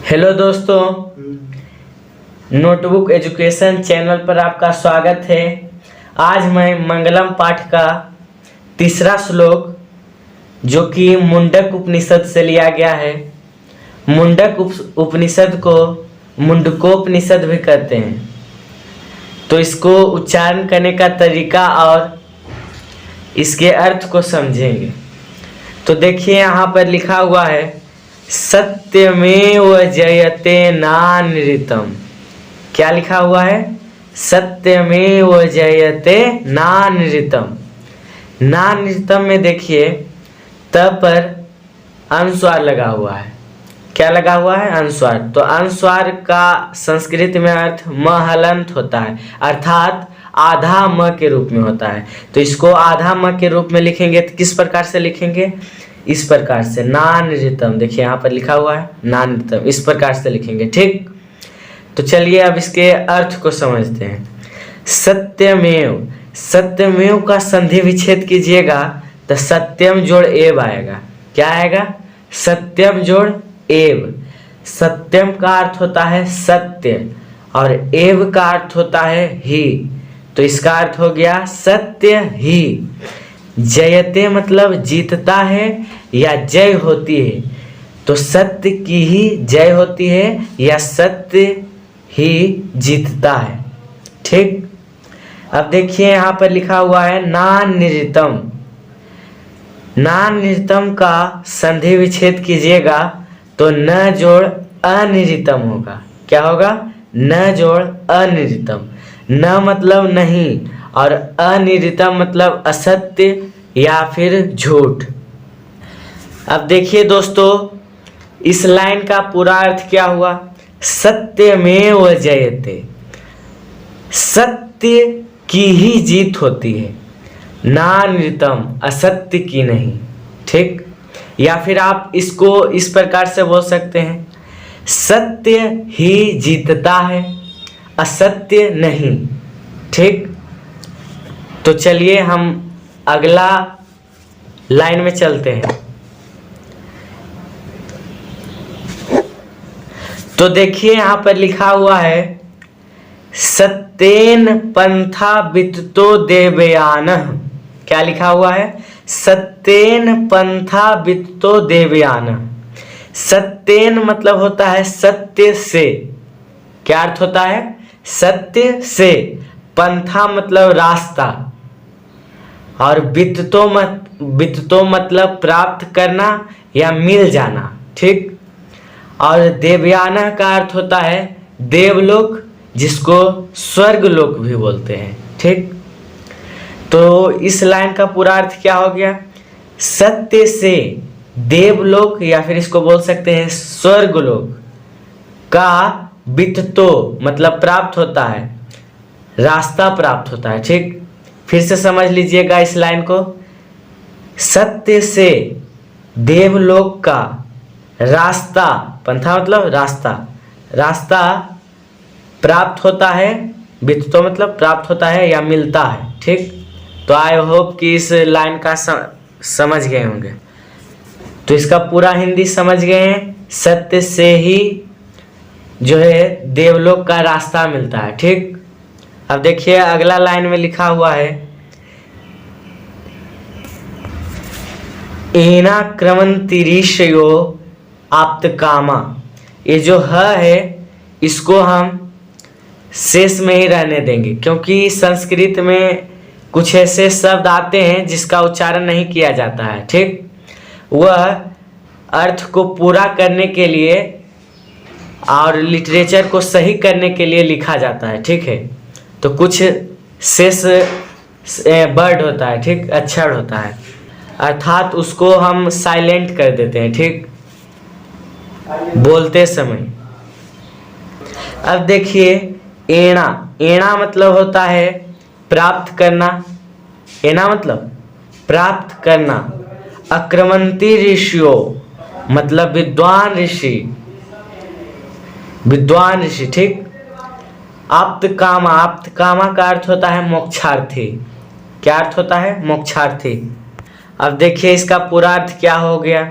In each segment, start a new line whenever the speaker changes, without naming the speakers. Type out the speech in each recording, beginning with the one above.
Hello दोस्तों, notebook education channel पर आपका स्वागत है। आज मैं मंगलम पाठ का तीसरा श्लोक जो कि मुंडक उपनिषद से लिया गया है। मुंडक उपनिषद को मुंडकोपनिषद भी कहते हैं। तो इसको उच्चारण करने का तरीका और इसके अर्थ को समझेंगे। तो देखिए, यहाँ पर लिखा हुआ है सत्यमेव जयते नानृतम। क्या लिखा हुआ है? सत्यमेव जयते नानृतम। नानृतम में देखिए त पर अनुस्वार लगा हुआ है। क्या लगा हुआ है? अनुस्वार। तो अनुस्वार का संस्कृत में अर्थ म हलंत होता है, अर्थात आधा म के रूप में होता है। तो इसको आधा म के रूप में लिखेंगे तो किस प्रकार से लिखेंगे? इस प्रकार से, नानृतम। देखिए यहाँ पर लिखा हुआ है नानृतम, इस प्रकार से लिखेंगे। ठीक, तो चलिए अब इसके अर्थ को समझते हैं। सत्यमेव, सत्यमेव का संधि विच्छेद कीजिएगा तो सत्यम जोड़ एव आएगा। क्या आएगा? सत्यम जोड़ एव। सत्यम का अर्थ होता है सत्य और एव का अर्थ होता है ही। तो इसका अर्थ हो गया सत्य ही। जयते मतलब जीतता है या जय होती है। तो सत्य की ही जय होती है या सत्य ही जीतता है। ठीक, अब देखिए यहाँ पर लिखा हुआ है नानृतम। नानृतम का संधि विच्छेद कीजिएगा तो न जोड़ अनिऋतम होगा। क्या होगा? न जोड़ अनिऋतम। न मतलब नहीं और अनिऋतम मतलब असत्य या फिर झूठ। अब देखिए दोस्तों, इस लाइन का पूरा अर्थ क्या हुआ? सत्यमेव जयते, सत्य की ही जीत होती है, नानृतम, असत्य की नहीं। ठीक, या फिर आप इसको इस प्रकार से बोल सकते हैं, सत्य ही जीतता है, असत्य नहीं। ठीक, तो चलिए हम अगला लाइन में चलते हैं। तो देखिए यहाँ पर लिखा हुआ है सत्येन पंथा वित्तो देवयानः। क्या लिखा हुआ है? सत्येन पंथा वित्तो देवयानः। सत्येन मतलब होता है सत्य से। क्या अर्थ होता है? सत्य से। पंथा मतलब रास्ता और वित्तो मतलब प्राप्त करना या मिल जाना। ठीक, और देवयाना का अर्थ होता है देवलोक, जिसको स्वर्ग लोक भी बोलते हैं। ठीक, तो इस लाइन का पूरा अर्थ क्या हो गया? सत्य से देवलोक या फिर इसको बोल सकते हैं स्वर्ग लोक का वित्तो मतलब प्राप्त होता है, रास्ता प्राप्त होता है। ठीक, फिर से समझ लीजिएगा इस लाइन को। सत्य से देवलोक का रास्ता, पंथा मतलब रास्ता, रास्ता प्राप्त होता है, वित्तो मतलब प्राप्त होता है या मिलता है। ठीक, तो आई होप कि इस लाइन का समझ गए होंगे। तो इसका पूरा हिंदी समझ गए हैं। सत्य से ही जो है देवलोक का रास्ता मिलता है। ठीक, अब देखिए अगला लाइन में लिखा हुआ है एना क्रमंतिरीशयो आप्त कामा। ये जो है इसको हम शेष में ही रहने देंगे, क्योंकि संस्कृत में कुछ ऐसे शब्द आते हैं जिसका उच्चारण नहीं किया जाता है। ठीक, वह अर्थ को पूरा करने के लिए और लिटरेचर को सही करने के लिए लिखा जाता है। ठीक है, तो कुछ शेष वर्ड होता है, ठीक, अक्षर होता है, अर्थात उसको हम साइलेंट कर देते हैं। ठीक, बोलते समय। अब देखिए एणा, एणा मतलब होता है प्राप्त करना। एणा मतलब प्राप्त करना। अक्रमंती ऋषियो मतलब विद्वान ऋषि, विद्वान ऋषि। ठीक, आप्त कामा, आप्त कामा का अर्थ होता है मोक्षार्थी। क्या अर्थ होता है? मोक्षार्थी। अब देखिए इसका पूरा अर्थ क्या हो गया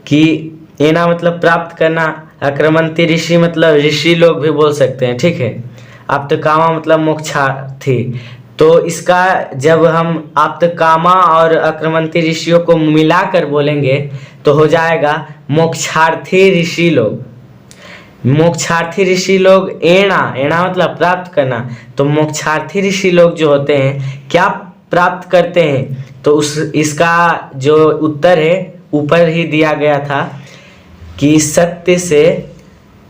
कि एना मतलब प्राप्त करना, अक्रमंती ऋषि मतलब ऋषि लोग भी बोल सकते हैं, ठीक है। आप्तकामा मतलब मोक्षार्थी। तो इसका जब हम आप्तकामा और अक्रमंती ऋषियों को मिलाकर बोलेंगे तो हो जाएगा मोक्षार्थी ऋषि लोग। मोक्षार्थी ऋषि लोग, एणा, एणा मतलब प्राप्त करना। तो मोक्षार्थी ऋषि लोग जो होते हैं क्या प्राप्त करते हैं, तो इसका जो उत्तर है ऊपर ही दिया गया था कि सत्य से,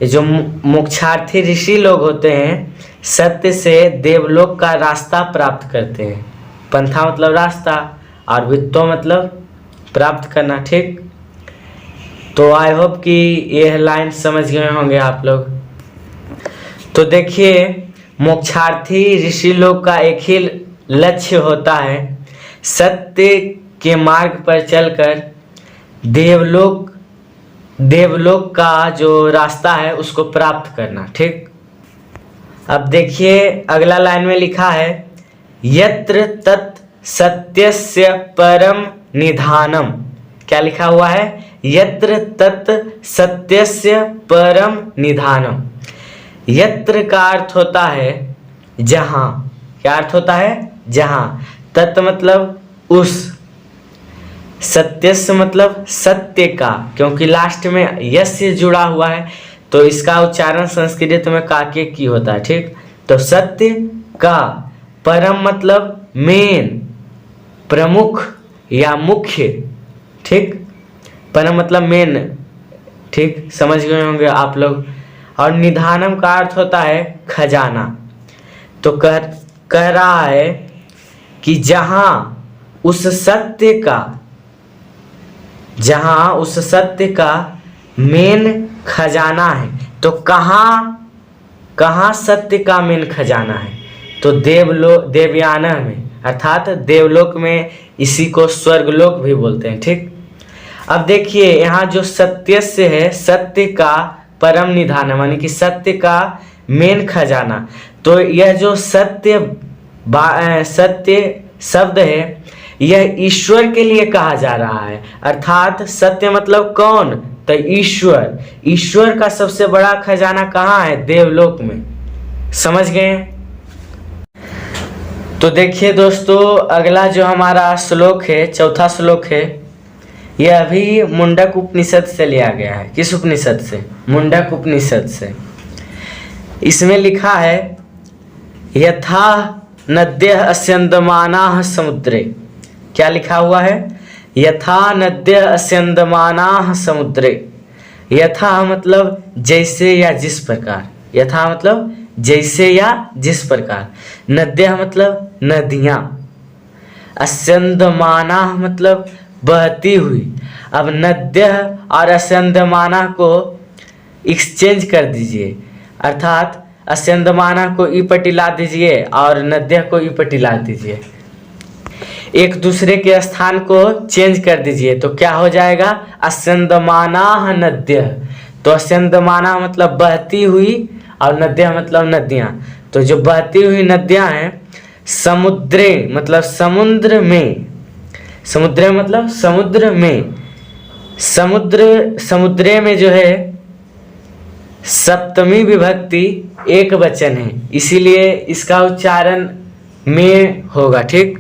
जो मोक्षार्थी ऋषि लोग होते हैं सत्य से देवलोक का रास्ता प्राप्त करते हैं। पंथा मतलब रास्ता और वित्तो मतलब प्राप्त करना, ठीक। तो आई होप कि यह लाइन समझ गए होंगे आप लोग। तो देखिए, मोक्षार्थी ऋषि लोग का एक ही लक्ष्य होता है, सत्य के मार्ग पर चलकर देवलोक का जो रास्ता है उसको प्राप्त करना, ठीक। अब देखिए अगला लाइन में लिखा है यत्र तत् सत्यस्य परम निधानम। क्या लिखा हुआ है? यत्र तत् सत्यस्य परम निधानम। यत्र का अर्थ होता है जहां। क्या अर्थ होता है? जहां। तत् मतलब उस, सत्यस्य मतलब सत्य का, क्योंकि लास्ट में यस से जुड़ा हुआ है तो इसका उच्चारण संस्कृत में काके की होता है, ठीक। तो सत्य का, परम मतलब मेन, प्रमुख या मुख्य, ठीक। परम मतलब मेन, ठीक, समझ गए होंगे आप लोग। और निधानम का अर्थ होता है खजाना। तो कह रहा है कि जहां उस सत्य का मेन खजाना है। तो कहाँ सत्य का मेन खजाना है? तो देवयाना में, अर्थात देवलोक में। इसी को स्वर्गलोक भी बोलते हैं, ठीक। अब देखिए यहाँ जो सत्य से है, सत्य का परम निधान, मानी कि सत्य का मेन खजाना। तो यह जो सत्य शब्द है यह ईश्वर के लिए कहा जा रहा है। अर्थात सत्य मतलब कौन? तो ईश्वर का सबसे बड़ा खजाना कहाँ है? देवलोक में। समझ गए? तो देखिए दोस्तों, अगला जो हमारा श्लोक है, चौथा श्लोक है, यह अभी मुंडक उपनिषद से लिया गया है। किस उपनिषद से? मुंडक उपनिषद से। इसमें लिखा है यथा नद्यः अस्यन्दमानाः समुद्रे। क्या लिखा हुआ है? यथा नद्यः अस्यन्दमानाः समुद्रे। यथा मतलब जैसे या जिस प्रकार। यथा मतलब जैसे या जिस प्रकार। नद्यः मतलब नदियाँ। अस्यन्दमानाः मतलब बहती हुई। अब नद्यः और अस्यन्दमानाः को एक्सचेंज कर दीजिए, अर्थात अस्यन्दमानाः को ई पट्टी ला दीजिए और नद्यः को ई पट्टी ला दीजिए, एक दूसरे के स्थान को चेंज कर दीजिए। तो क्या हो जाएगा? अस्यन्दमानाः नद्यः। तो अस्यन्दमानाः मतलब बहती हुई और नद्यः मतलब नदियाँ। तो जो बहती हुई नदियाँ हैं, समुद्रे मतलब समुद्र में, समुद्र मतलब समुद्र में, समुद्रे में जो है सप्तमी विभक्ति एक वचन है, इसीलिए इसका उच्चारण में होगा, ठीक।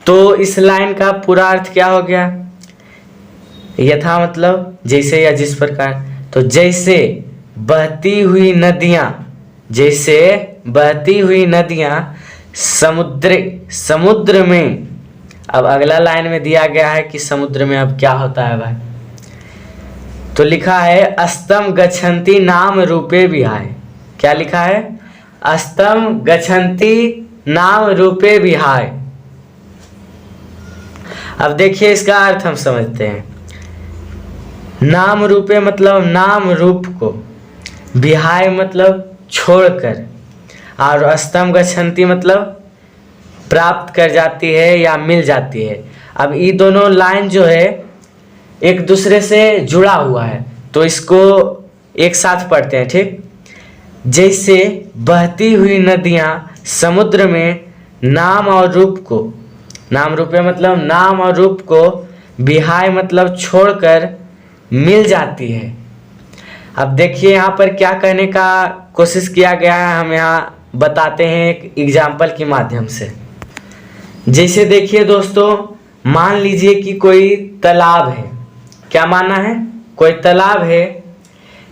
तो इस लाइन का पूरा अर्थ क्या हो गया? यथा मतलब जैसे या जिस प्रकार। तो जैसे बहती हुई नदियाँ, जैसे बहती हुई नदियाँ समुद्र में। अब अगला लाइन में दिया गया है कि समुद्र में अब क्या होता है भाई। तो लिखा है अस्तम गच्छन्ति नाम रूपे विहाय। क्या लिखा है? अस्तम गच्छन्ति नाम रूपे विहाय। अब देखिए इसका अर्थ हम समझते हैं। नाम रूपे मतलब नाम रूप को, विहाय मतलब छोड़कर, और अस्तम गच्छन्ति मतलब प्राप्त कर जाती है या मिल जाती है। अब ये दोनों लाइन जो है एक दूसरे से जुड़ा हुआ है, तो इसको एक साथ पढ़ते हैं, ठीक। जैसे बहती हुई नदियाँ समुद्र में नाम और रूप को, नाम रूपे मतलब नाम और रूप को, विहाय मतलब छोड़कर मिल जाती है। अब देखिए यहाँ पर क्या कहने का कोशिश किया गया है, हम यहाँ बताते हैं एक एग्जाम्पल के माध्यम से। जैसे देखिए दोस्तों, मान लीजिए कि कोई तालाब है। क्या माना है? कोई तालाब है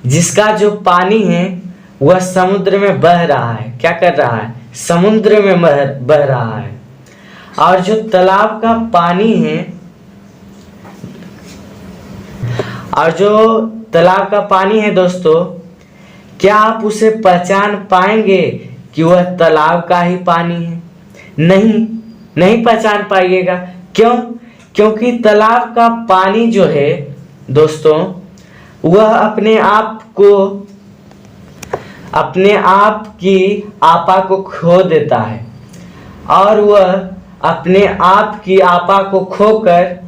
जिसका जो पानी है वह समुद्र में बह रहा है। क्या कर रहा है? समुद्र में बह रहा है। और जो तालाब का पानी है, दोस्तों, क्या आप उसे पहचान पाएंगे कि वह तालाब का ही पानी है? नहीं पहचान पाइएगा। क्यों? क्योंकि तालाब का पानी जो है दोस्तों, वह अपने आप की आपा को खो देता है, और वह अपने आप की आपा को खोकर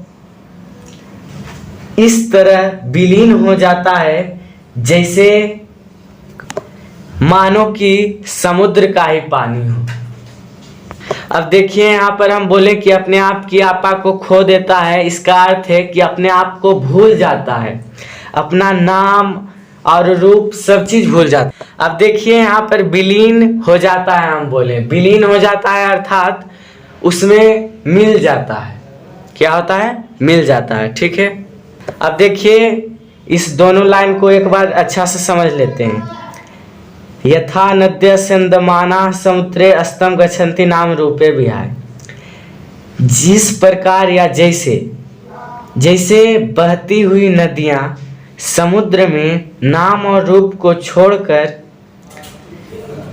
इस तरह विलीन हो जाता है जैसे मानो कि समुद्र का ही पानी हो। अब देखिए यहाँ पर हम बोले कि अपने आप की आपा को खो देता है, इसका अर्थ है कि अपने आप को भूल जाता है, अपना नाम और रूप सब चीज भूल जाता है। अब देखिए यहाँ पर विलीन हो जाता है, हम बोले विलीन हो जाता है अर्थात उसमें मिल जाता है। क्या होता है? मिल जाता है। ठीक है, अब देखिए इस दोनों लाइन को एक बार अच्छा से समझ लेते हैं। यथा नद्य संदमाना समुद्रे अस्तम गच्छन्ति नाम रूपे विहाय। जिस प्रकार या जैसे बहती हुई नदियां समुद्र में नाम और रूप को छोड़कर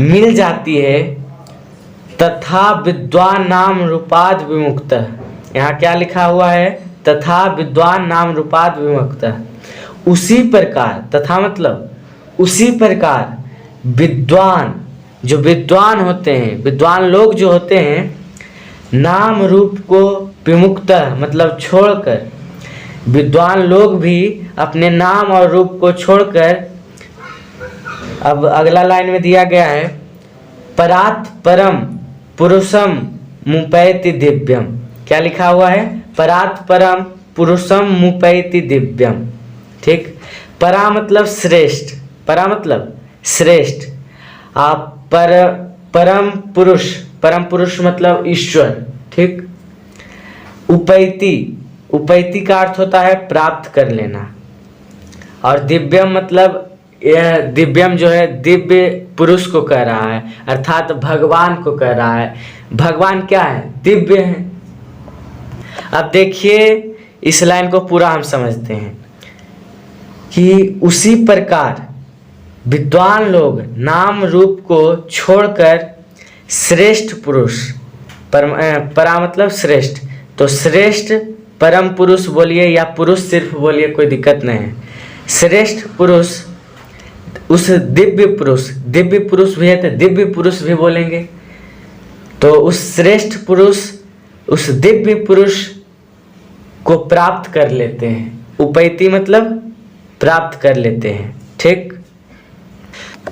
मिल जाती है, तथा विद्वान नाम रूपाद विमुक्त। यहाँ क्या लिखा हुआ है? तथा विद्वान नाम रूपाद विमुक्त। उसी प्रकार, तथा मतलब उसी प्रकार विद्वान, जो विद्वान होते हैं, विद्वान लोग जो होते हैं, नाम रूप को विमुक्त मतलब छोड़कर, विद्वान लोग भी अपने नाम और रूप को छोड़कर, अब अगला लाइन में दिया गया है, परात परम पुरुषम मुपैति दिव्यम। क्या लिखा हुआ है? परात परम पुरुषम मुपैति दिव्यम। ठीक, परा मतलब श्रेष्ठ, परा मतलब श्रेष्ठ। आप परम पुरुष मतलब ईश्वर। ठीक, उपैति का अर्थ होता है प्राप्त कर लेना, और दिव्यम मतलब यह दिव्यम जो है दिव्य पुरुष को कह रहा है, अर्थात भगवान को कह रहा है। भगवान क्या है? दिव्य है। अब देखिए इस लाइन को पूरा हम समझते हैं कि उसी प्रकार विद्वान लोग नाम रूप को छोड़कर श्रेष्ठ पुरुष, परा मतलब श्रेष्ठ, तो श्रेष्ठ परम पुरुष बोलिए या पुरुष सिर्फ बोलिए, कोई दिक्कत नहीं है। श्रेष्ठ पुरुष, उस दिव्य पुरुष भी है तो दिव्य पुरुष भी बोलेंगे। तो उस श्रेष्ठ पुरुष, उस दिव्य पुरुष को प्राप्त कर लेते हैं। उपैति मतलब प्राप्त कर लेते हैं। ठीक,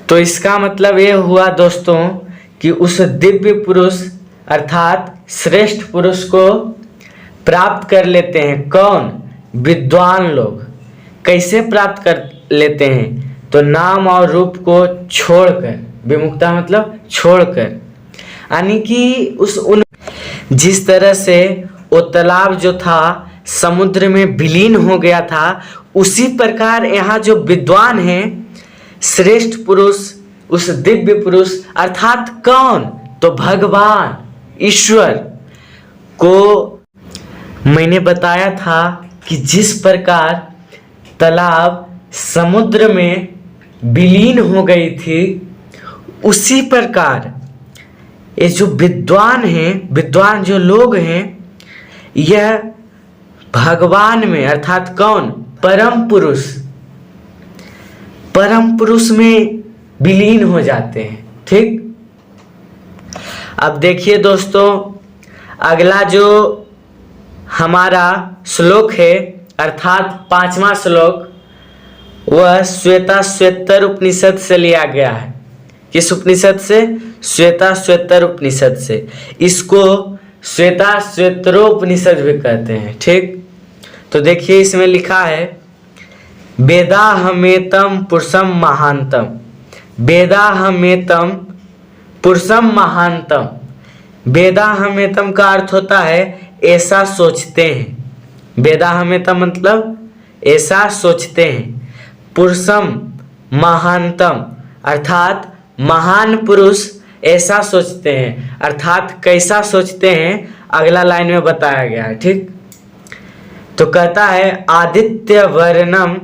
तो इसका मतलब ये हुआ दोस्तों कि उस दिव्य पुरुष अर्थात श्रेष्ठ पुरुष को प्राप्त कर लेते हैं। कौन? विद्वान लोग। कैसे प्राप्त कर लेते हैं? तो नाम और रूप को छोड़कर, विमुक्ता मतलब छोड़कर, यानी कि जिस तरह से वो तालाब जो था समुद्र में विलीन हो गया था, उसी प्रकार यहाँ जो विद्वान है, श्रेष्ठ पुरुष, उस दिव्य पुरुष अर्थात कौन? तो भगवान ईश्वर को मैंने बताया था कि जिस प्रकार तालाब समुद्र में विलीन हो गई थी, उसी प्रकार ये जो विद्वान हैं, विद्वान जो लोग हैं, यह भगवान में अर्थात कौन? परम पुरुष में विलीन हो जाते हैं। ठीक, अब देखिए दोस्तों अगला जो हमारा श्लोक है अर्थात 5वां श्लोक, वह श्वेता उपनिषद से लिया गया है। किस उपनिषद से? श्वेता उपनिषद से। इसको श्वेतरोपनिषद भी कहते हैं। ठीक, तो देखिए इसमें लिखा है, वेदाहमेतम पुरुषम महानतम। वेदाहमेतम पुरुषम महानतम। वेदाहमेतम का अर्थ होता है ऐसा सोचते हैं। वेदाहमेतम मतलब ऐसा सोचते हैं। पुरुषम महानतम अर्थात महान पुरुष ऐसा सोचते हैं, अर्थात कैसा सोचते हैं अगला लाइन में बताया गया है। ठीक, तो कहता है आदित्य वर्णम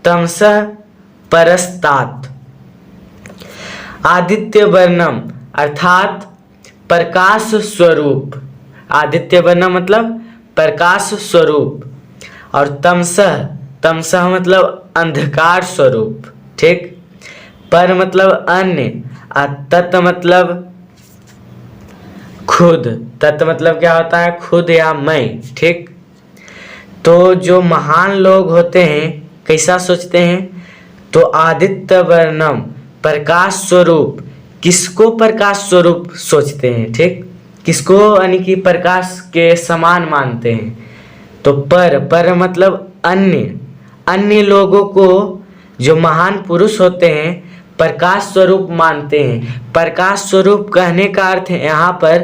तमसः परस्तात। आदित्य वर्णम अर्थात प्रकाश स्वरूप। आदित्य वर्णम मतलब प्रकाश स्वरूप, और तमसः, तमसः मतलब अंधकार स्वरूप। ठीक, पर मतलब अन्य, तत् मतलब खुद। तत् मतलब क्या होता है? खुद या मैं। ठीक, तो जो महान लोग होते हैं कैसा सोचते हैं? तो आदित्य वर्णम प्रकाश स्वरूप। किसको प्रकाश स्वरूप सोचते हैं? ठीक, किसको यानी कि प्रकाश के समान मानते हैं? तो पर मतलब अन्य, अन्य लोगों को जो महान पुरुष होते हैं प्रकाश स्वरूप मानते हैं। प्रकाश स्वरूप कहने का अर्थ है यहाँ पर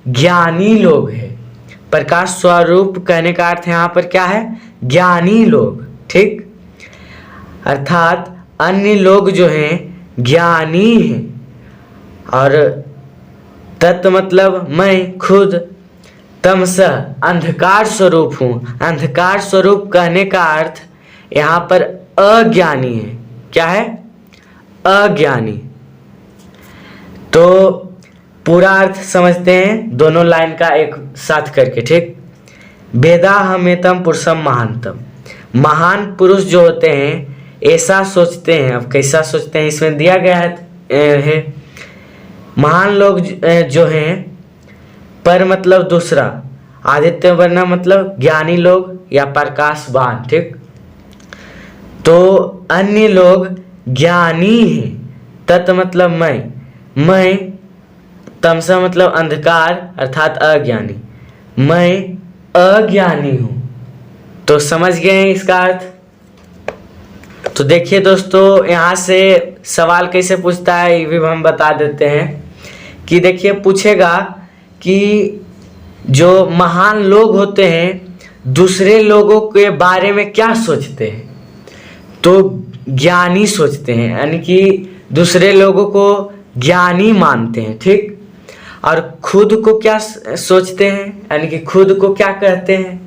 ज्ञानी लोग है। प्रकाश स्वरूप कहने का अर्थ यहाँ पर क्या है? ज्ञानी लोग। ठीक, अर्थात अन्य लोग जो हैं ज्ञानी हैं। और तत् मतलब मैं, खुद। तमसः अंधकार स्वरूप हूँ। अंधकार स्वरूप कहने का अर्थ यहाँ पर अज्ञानी है। क्या है? अज्ञानी। तो पूरा अर्थ समझते हैं दोनों लाइन का एक साथ करके। ठीक, वेदाहमेतम पुरुषम महानतम। महान पुरुष जो होते हैं ऐसा सोचते हैं। अब कैसा सोचते हैं इसमें दिया गया है। महान लोग जो हैं, पर मतलब दूसरा, आदित्य वर्ण मतलब ज्ञानी लोग या प्रकाशवान। ठीक, तो अन्य लोग ज्ञानी हैं। तत् मतलब मैं, तमसा मतलब अंधकार अर्थात अज्ञानी। मैं अज्ञानी हूँ। तो समझ गए हैं इसका अर्थ? तो देखिए दोस्तों, यहाँ से सवाल कैसे पूछता है ये भी हम बता देते हैं। कि देखिए पूछेगा कि जो महान लोग होते हैं दूसरे लोगों के बारे में क्या सोचते हैं? तो ज्ञानी सोचते हैं, यानी कि दूसरे लोगों को ज्ञानी मानते हैं। ठीक, और खुद को क्या सोचते हैं, यानी कि खुद को क्या कहते हैं?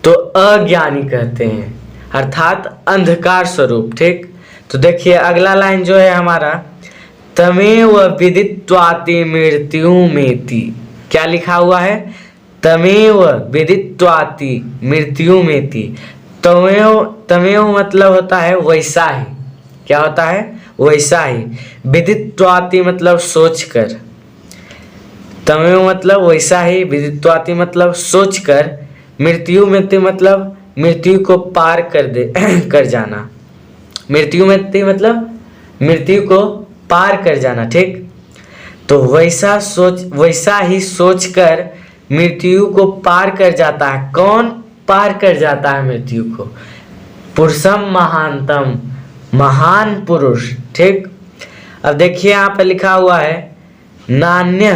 तो अज्ञानी कहते हैं, अर्थात अंधकार स्वरूप। ठीक, तो देखिए अगला लाइन जो है हमारा, तमेव विदित्वाति मृत्युमेति। क्या लिखा हुआ है? तमेव विदित्वाति मृत्युमेति। तमेव मतलब होता है वैसा ही। क्या होता है? वैसा ही। विदित्वाति मतलब सोचकर। तमेव मतलब वैसा ही, विदित्वाति मतलब सोचकर, मृत्युमेति मतलब मृत्यु को पार कर जाना। मृत्युमेति मतलब मृत्यु को पार कर जाना। ठीक, तो वैसा ही सोचकर मृत्यु को पार कर जाता है। कौन पार कर जाता है मृत्यु को? पुरुषम महानतम, महान पुरुष। ठीक, अब देखिए यहाँ पे लिखा हुआ है नान्य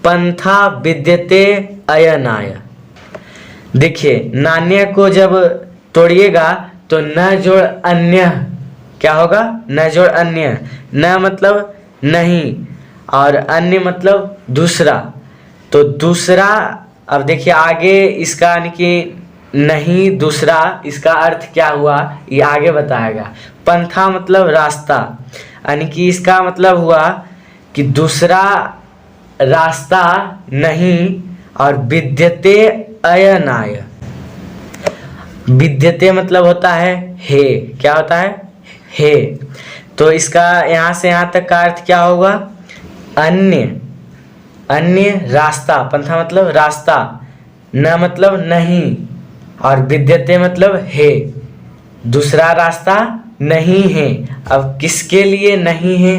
पंथा विद्यते अयनाय। देखिए नान्य को जब तोड़िएगा तो न जोड़ अन्य क्या होगा? न जोड़ अन्य। न मतलब नहीं और अन्य मतलब दूसरा। तो दूसरा, अब देखिए आगे इसका यानी कि नहीं दूसरा, इसका अर्थ क्या हुआ ये आगे बताएगा। पंथा मतलब रास्ता, यानी कि इसका मतलब हुआ कि दूसरा रास्ता नहीं। और विद्यते अयनाय, विद्यते मतलब होता है हे। क्या होता है? हे। तो इसका यहाँ से यहाँ तक का अर्थ क्या होगा? अन्य, अन्य रास्ता। पंथा मतलब रास्ता, न मतलब नहीं, और विद्यते मतलब है। दूसरा रास्ता नहीं है। अब किसके लिए नहीं है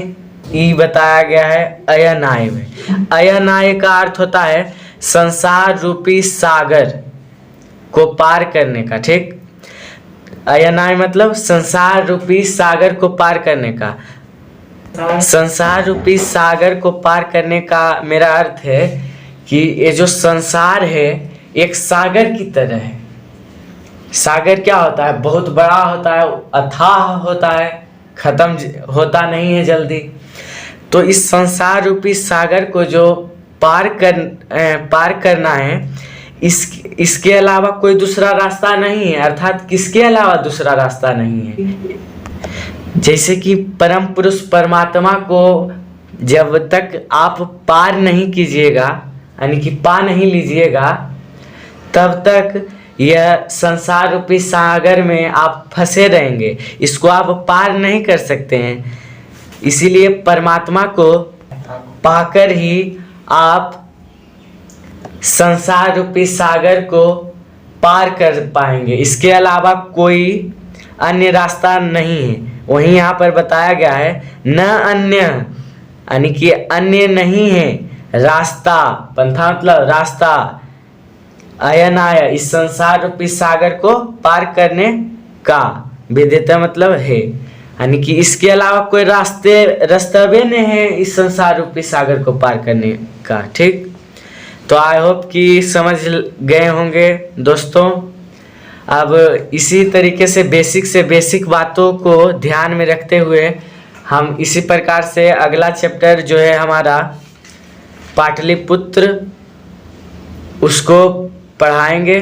ये बताया गया है अयनाय में। अयनाय का अर्थ होता है संसार रूपी सागर को पार करने का। ठीक, अयनाय मतलब संसार रूपी सागर को पार करने का। संसार रूपी सागर को पार करने का मेरा अर्थ है कि ये जो संसार है एक सागर की तरह है। सागर क्या होता है? बहुत बड़ा होता है, अथाह होता है, खत्म होता नहीं है जल्दी। तो इस संसार रूपी सागर को जो पार करना है, इसके अलावा कोई दूसरा रास्ता नहीं है। अर्थात किसके अलावा दूसरा रास्ता नहीं है? जैसे कि परम पुरुष परमात्मा को जब तक आप पार नहीं कीजिएगा, यानी कि पा नहीं लीजिएगा, तब तक यह संसार रूपी सागर में आप फंसे रहेंगे। इसको आप पार नहीं कर सकते हैं। इसीलिए परमात्मा को पाकर ही आप संसार रूपी सागर को पार कर पाएंगे। इसके अलावा कोई अन्य रास्ता नहीं है। वहीं यहाँ पर बताया गया है न अन्य, यानी कि अन्य नहीं है रास्ता। पंथा मतलब रास्ता। अयनाय इस संसार रूपी सागर को पार करने का। विदिता मतलब है, यानी कि इसके अलावा कोई रास्ते नहीं है इस संसार रूपी सागर को पार करने का। ठीक, तो आई होप कि समझ गए होंगे दोस्तों। अब इसी तरीके से बेसिक बातों को ध्यान में रखते हुए हम इसी प्रकार से अगला चैप्टर जो है हमारा पाटलिपुत्र, उसको पढ़ाएंगे।